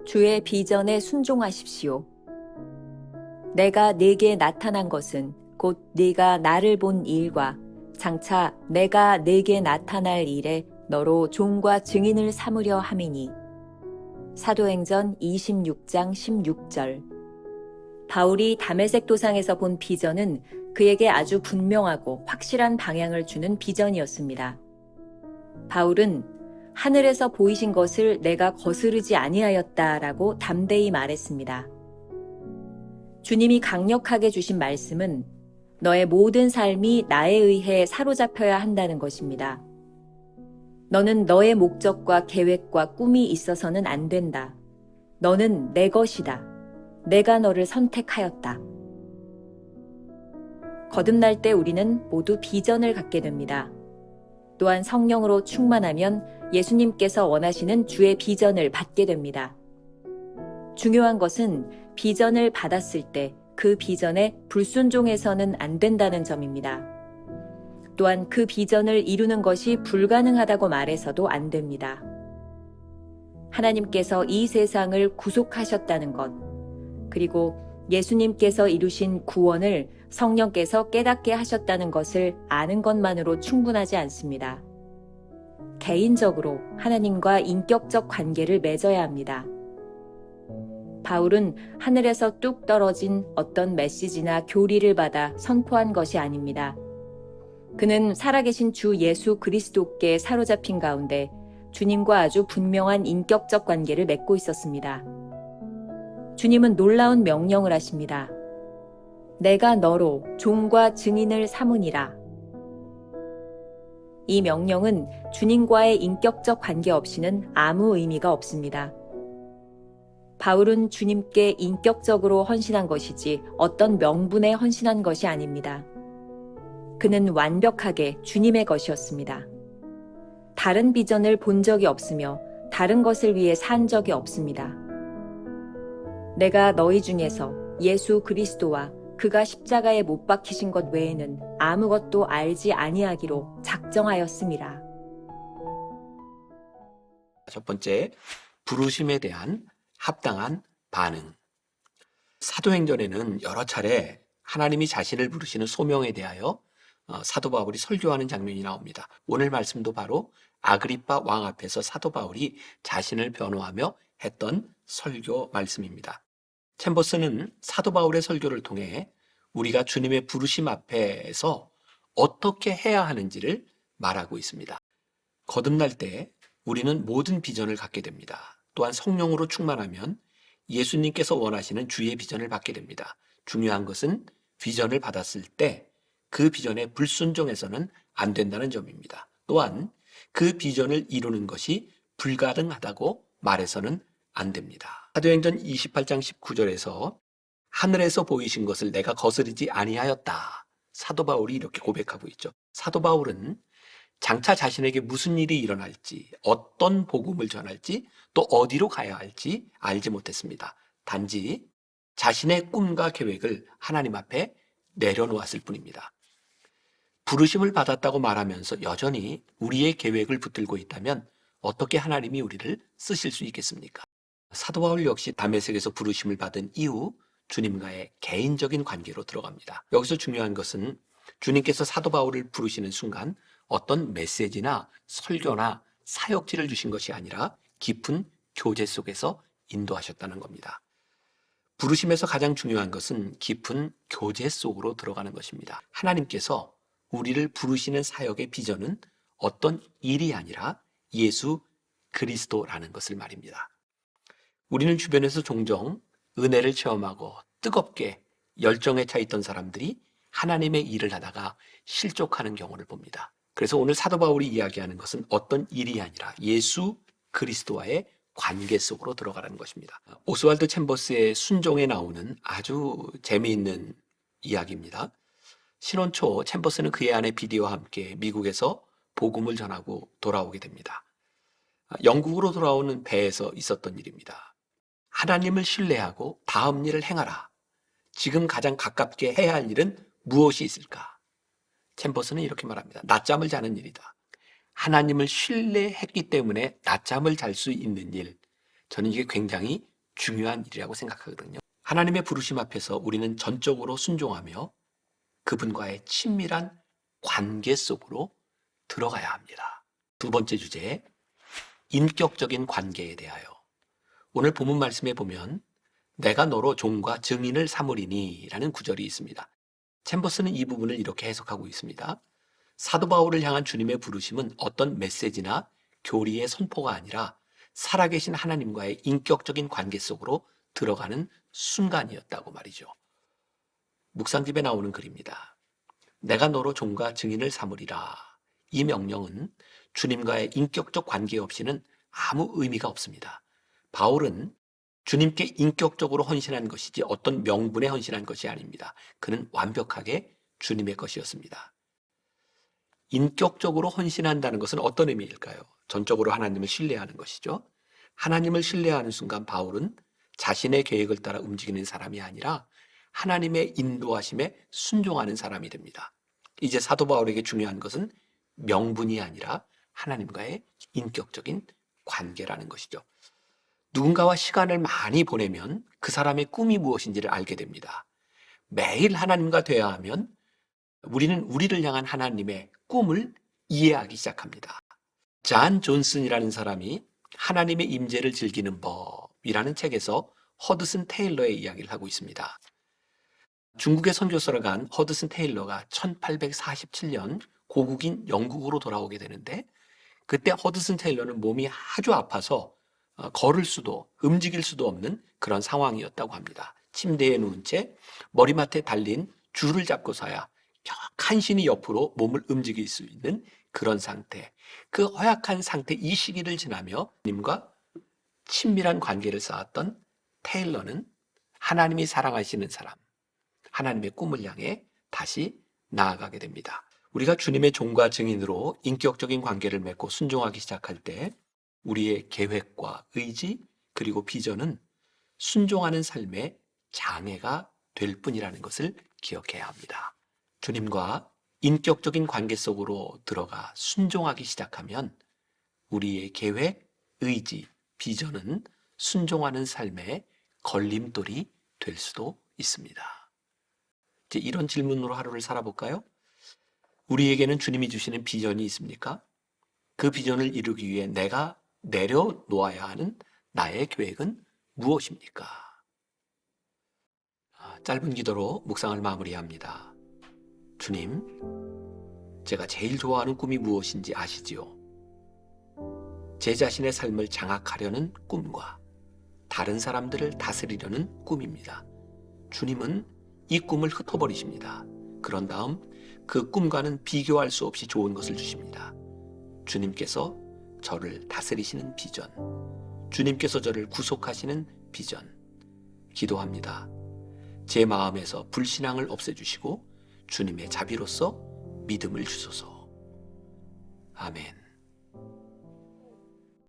주의 비전에 순종하십시오. 내가 네게 나타난 것은 곧 네가 나를 본 일과 장차 내가 네게 나타날 일에 너로 종과 증인을 삼으려 함이니. 사도행전 26장 16절. 바울이 다메섹 도상에서 본 비전은 그에게 아주 분명하고 확실한 방향을 주는 비전이었습니다. 바울은 하늘에서 보이신 것을 내가 거스르지 아니하였다라고 담대히 말했습니다. 주님이 강력하게 주신 말씀은 너의 모든 삶이 나에 의해 사로잡혀야 한다는 것입니다. 너는 너의 목적과 계획과 꿈이 있어서는 안 된다. 너는 내 것이다. 내가 너를 선택하였다. 거듭날 때 우리는 모두 비전을 갖게 됩니다. 또한 성령으로 충만하면 예수님께서 원하시는 주의 비전을 받게 됩니다. 중요한 것은 비전을 받았을 때 그 비전에 불순종해서는 안 된다는 점입니다. 또한 그 비전을 이루는 것이 불가능하다고 말해서도 안 됩니다. 하나님께서 이 세상을 구속하셨다는 것, 그리고 예수님께서 이루신 구원을 성령께서 깨닫게 하셨다는 것을 아는 것만으로 충분하지 않습니다. 개인적으로 하나님과 인격적 관계를 맺어야 합니다. 바울은 하늘에서 뚝 떨어진 어떤 메시지나 교리를 받아 선포한 것이 아닙니다. 그는 살아계신 주 예수 그리스도께 사로잡힌 가운데 주님과 아주 분명한 인격적 관계를 맺고 있었습니다. 주님은 놀라운 명령을 하십니다. 내가 너로 종과 증인을 삼으니라. 이 명령은 주님과의 인격적 관계 없이는 아무 의미가 없습니다. 바울은 주님께 인격적으로 헌신한 것이지 어떤 명분에 헌신한 것이 아닙니다. 그는 완벽하게 주님의 것이었습니다. 다른 비전을 본 적이 없으며 다른 것을 위해 산 적이 없습니다. 내가 너희 중에서 예수 그리스도와 그가 십자가에 못 박히신 것 외에는 아무것도 알지 아니하기로 작정하였음이라. 첫 번째, 부르심에 대한 합당한 반응. 사도행전에는 여러 차례 하나님이 자신을 부르시는 소명에 대하여 사도 바울이 설교하는 장면이 나옵니다. 오늘 말씀도 바로 아그리파 왕 앞에서 사도 바울이 자신을 변호하며 했던 설교 말씀입니다. 챔버스는 사도 바울의 설교를 통해 우리가 주님의 부르심 앞에서 어떻게 해야 하는지를 말하고 있습니다. 거듭날 때 우리는 모든 비전을 갖게 됩니다. 또한 성령으로 충만하면 예수님께서 원하시는 주의 비전을 받게 됩니다. 중요한 것은 비전을 받았을 때 그 비전에 불순종해서는 안 된다는 점입니다. 또한 그 비전을 이루는 것이 불가능하다고 말해서는 안 됩니다. 사도행전 28장 19절에서 하늘에서 보이신 것을 내가 거스르지 아니하였다. 사도 바울이 이렇게 고백하고 있죠. 사도 바울은 장차 자신에게 무슨 일이 일어날지, 어떤 복음을 전할지, 또 어디로 가야 할지 알지 못했습니다. 단지 자신의 꿈과 계획을 하나님 앞에 내려놓았을 뿐입니다. 부르심을 받았다고 말하면서 여전히 우리의 계획을 붙들고 있다면 어떻게 하나님이 우리를 쓰실 수 있겠습니까? 사도 바울 역시 다메섹에서 부르심을 받은 이후 주님과의 개인적인 관계로 들어갑니다. 여기서 중요한 것은 주님께서 사도 바울을 부르시는 순간 어떤 메시지나 설교나 사역지를 주신 것이 아니라 깊은 교제 속에서 인도하셨다는 겁니다. 부르심에서 가장 중요한 것은 깊은 교제 속으로 들어가는 것입니다. 하나님께서 우리를 부르시는 사역의 비전은 어떤 일이 아니라 예수 그리스도라는 것을 말입니다. 우리는 주변에서 종종 은혜를 체험하고 뜨겁게 열정에 차 있던 사람들이 하나님의 일을 하다가 실족하는 경우를 봅니다. 그래서 오늘 사도 바울이 이야기하는 것은 어떤 일이 아니라 예수 그리스도와의 관계 속으로 들어가라는 것입니다. 오스왈드 챔버스의 순종에 나오는 아주 재미있는 이야기입니다. 신혼 초 챔버스는 그의 아내 비디와 함께 미국에서 복음을 전하고 돌아오게 됩니다. 영국으로 돌아오는 배에서 있었던 일입니다. 하나님을 신뢰하고 다음 일을 행하라. 지금 가장 가깝게 해야 할 일은 무엇이 있을까? 챔버스는 이렇게 말합니다. 낮잠을 자는 일이다. 하나님을 신뢰했기 때문에 낮잠을 잘 수 있는 일. 저는 이게 굉장히 중요한 일이라고 생각하거든요. 하나님의 부르심 앞에서 우리는 전적으로 순종하며 그분과의 친밀한 관계 속으로 들어가야 합니다. 두 번째 주제, 인격적인 관계에 대하여. 오늘 본문 말씀에 보면 내가 너로 종과 증인을 삼으리니 라는 구절이 있습니다. 챔버스는 이 부분을 이렇게 해석하고 있습니다. 사도 바울을 향한 주님의 부르심은 어떤 메시지나 교리의 선포가 아니라 살아계신 하나님과의 인격적인 관계 속으로 들어가는 순간이었다고 말이죠. 묵상집에 나오는 글입니다. 내가 너로 종과 증인을 삼으리라. 이 명령은 주님과의 인격적 관계 없이는 아무 의미가 없습니다. 바울은 주님께 인격적으로 헌신한 것이지 어떤 명분에 헌신한 것이 아닙니다. 그는 완벽하게 주님의 것이었습니다. 인격적으로 헌신한다는 것은 어떤 의미일까요? 전적으로 하나님을 신뢰하는 것이죠. 하나님을 신뢰하는 순간 바울은 자신의 계획을 따라 움직이는 사람이 아니라 하나님의 인도하심에 순종하는 사람이 됩니다. 이제 사도 바울에게 중요한 것은 명분이 아니라 하나님과의 인격적인 관계라는 것이죠. 누군가와 시간을 많이 보내면 그 사람의 꿈이 무엇인지를 알게 됩니다. 매일 하나님과 대화하면 하면 우리는 우리를 향한 하나님의 꿈을 이해하기 시작합니다. 잔 존슨이라는 사람이 하나님의 임재를 즐기는 법이라는 책에서 허드슨 테일러의 이야기를 하고 있습니다. 중국에 선교사로 간 허드슨 테일러가 1847년 고국인 영국으로 돌아오게 되는데 그때 허드슨 테일러는 몸이 아주 아파서 걸을 수도 움직일 수도 없는 그런 상황이었다고 합니다. 침대에 누운 채 머리맡에 달린 줄을 잡고서야 간신히 옆으로 몸을 움직일 수 있는 그런 상태. 그 허약한 상태 이 시기를 지나며 하나님과 친밀한 관계를 쌓았던 테일러는 하나님이 사랑하시는 사람, 하나님의 꿈을 향해 다시 나아가게 됩니다. 우리가 주님의 종과 증인으로 인격적인 관계를 맺고 순종하기 시작할 때 우리의 계획과 의지 그리고 비전은 순종하는 삶의 장애가 될 뿐이라는 것을 기억해야 합니다. 주님과 인격적인 관계 속으로 들어가 순종하기 시작하면 우리의 계획, 의지, 비전은 순종하는 삶의 걸림돌이 될 수도 있습니다. 이제 이런 질문으로 하루를 살아볼까요? 우리에게는 주님이 주시는 비전이 있습니까? 그 비전을 이루기 위해 내가 내려놓아야 하는 나의 계획은 무엇입니까? 짧은 기도로 묵상을 마무리합니다. 주님, 제가 제일 좋아하는 꿈이 무엇인지 아시지요? 제 자신의 삶을 장악하려는 꿈과 다른 사람들을 다스리려는 꿈입니다. 주님은 이 꿈을 흩어버리십니다. 그런 다음 그 꿈과는 비교할 수 없이 좋은 것을 주십니다. 주님께서 저를 다스리시는 비전, 주님께서 저를 구속하시는 비전, 기도합니다. 제 마음에서 불신앙을 없애주시고 주님의 자비로서 믿음을 주소서. 아멘.